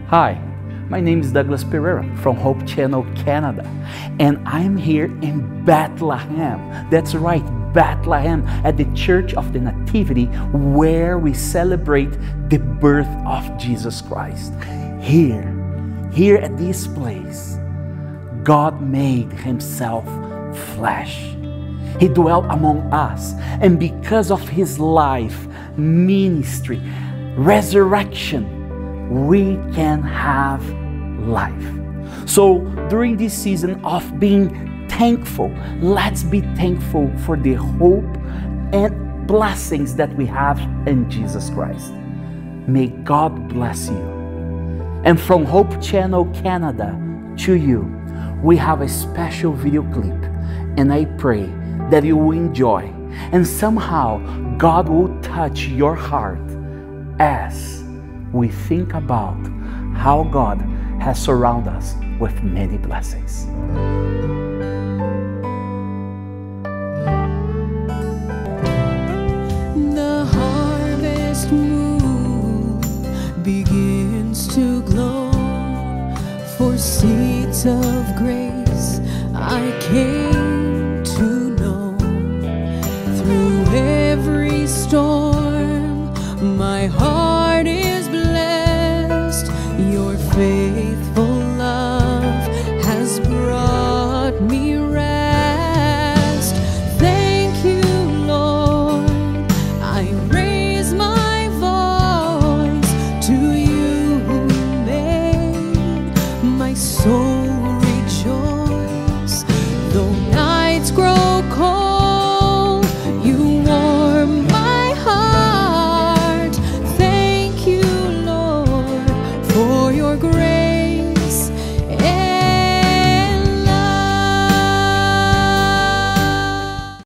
Hi, my name is Douglas Pereira from Hope Channel Canada, and I'm here in Bethlehem. That's right, Bethlehem, at the Church of the Nativity, where we celebrate the birth of Jesus Christ. Here at this place, God made Himself flesh. He dwelt among us, and because of His life, ministry, resurrection, we can have life. So during this season of being thankful, let's be thankful for the hope and blessings that we have in Jesus Christ. May God bless you. And from Hope Channel Canada to you, we have a special video clip, and I pray that you will enjoy, and somehow God will touch your heart as we think about how God has surrounded us with many blessings. The harvest moon begins to glow for seeds of grace I came to know. Through every storm, my heart is blessed. Your faithful love has brought me rest. Thank you, Lord. I raise my voice to you who made my soul